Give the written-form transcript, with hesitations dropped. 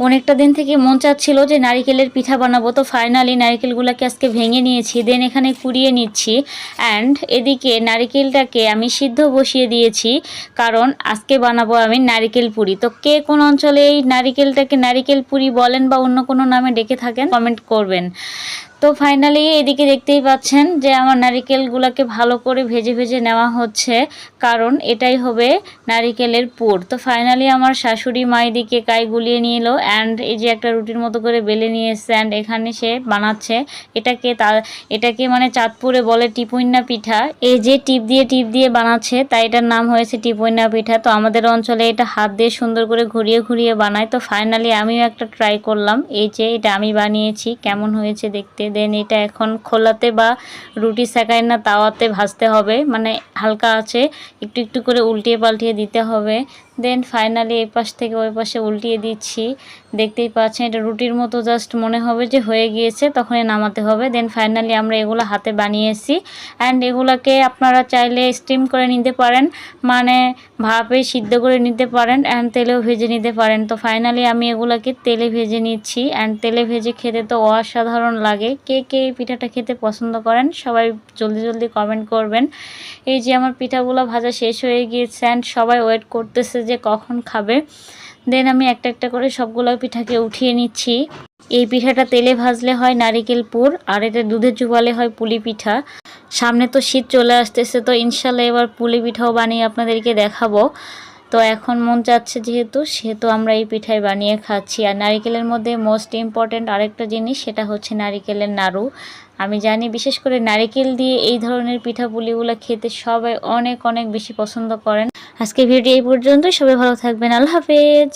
অনেকটা দিন থেকে মন চাচ্ছিল যে নারিকেলের পিঠা বানাবো, তো ফাইনালি নারিকেলগুলোকে আজকে ভেঙে নিয়েছি, দেন এখানে কুড়িয়ে নিচ্ছি। অ্যান্ড এদিকে নারিকেলটাকে আমি সিদ্ধ বসিয়ে দিয়েছি, কারণ আজকে বানাবো আমি নারিকেল পুরি। তো কে কোন অঞ্চলে এই নারিকেলটাকে নারিকেল পুরি বলেন বা অন্য কোনো নামে ডেকে থাকেন কমেন্ট করবেন। তো ফাইনালি এদিকে দেখতেই পাচ্ছেন যে আমার নারিকেলগুলোকে ভালো করে ভেজে ভেজে নেওয়া হচ্ছে, কারণ এটাই হবে নারিকেলের পুর। তো ফাইনালি আমার শাশুড়ি মা এদিকে কাই গুলিয়ে নিয়ে এলো, অ্যান্ড এই যে একটা রুটির মতো করে বেলে নিয়ে এসছে, অ্যান্ড এখানে সে বানাচ্ছে এটাকে মানে চাঁদপুরে বলে টিপুইন্না পিঠা। এই যে টিপ দিয়ে বানাচ্ছে, তাই এটার নাম হয়েছে টিপুইন্না পিঠা। তো আমাদের অঞ্চলে এটা হাত দিয়ে সুন্দর করে ঘুরিয়ে ঘুরিয়ে বানায়। তো ফাইনালি আমিও একটা ট্রাই করলাম, এই যে এটা আমি বানিয়েছি, কেমন হয়েছে দেখতে। দেন এটা এখন খোলাতে বা রুটি সেকায় না তাওয়াতে ভাজতে হবে, মানে হালকা আছে একটু একটু করে উল্টিয়ে পাল্টিয়ে দিতে হবে। দেন ফাইনালি এই পাশ থেকে ওই পাশে উল্টিয়ে দিচ্ছি, দেখতেই পাচ্ছেন এটা রুটির মতো জাস্ট মনে হবে যে হয়ে গিয়েছে, তখনই নামাতে হবে। দেন ফাইনালি আমরা এগুলো হাতে বানিয়েছি, অ্যান্ড এগুলোকে আপনারা চাইলে স্টিম করে নিতে পারেন, মানে ভাপে সিদ্ধ করে নিতে পারেন, অ্যান্ড তেলেও ভেজে নিতে পারেন। তো ফাইনালি আমি এগুলোকে তেলে ভেজে নিচ্ছি, অ্যান্ড তেলে ভেজে খেতে তো অসাধারণ লাগে। কে কে এই পিঠাটা খেতে পছন্দ করেন সবাই জলদি জলদি কমেন্ট করবেন। এই যে আমার পিঠাগুলো ভাজা শেষ হয়ে গিয়েছে, অ্যান্ড সবাই ওয়েট করতেছে যে কখন খাবে। দেন আমি একটা একটা করে সবগুলো পিঠাকে উঠিয়ে নিচ্ছি। এই পিঠাটা তেলে ভাজলে হয় নারিকেল পুর, আর এটা দুধে চুবালে হয় পুলি পিঠা। সামনে তো শীত চলে আসতেছে, তো ইনশাল্লাহ এবার পুলি পিঠাও বানিয়ে আপনাদেরকে দেখাবো। তো এখন মন চাচ্ছে সেহেতু আমরা এই পিঠাই বানিয়ে খাচ্ছি। আর নারিকেলের মধ্যে মোস্ট ইম্পর্ট্যান্ট আরেকটা জিনিস, সেটা হচ্ছে নারিকেলের নাড়ু। আমি জানি বিশেষ করে নারিকেল দিয়ে এই ধরনের পিঠাপুলিগুলো খেতে সবাই অনেক অনেক বেশি পছন্দ করেন। আজকে ভিডিও এই পর্যন্ত, সবাই ভালো থাকবেন, আল্লাহ হাফেজ।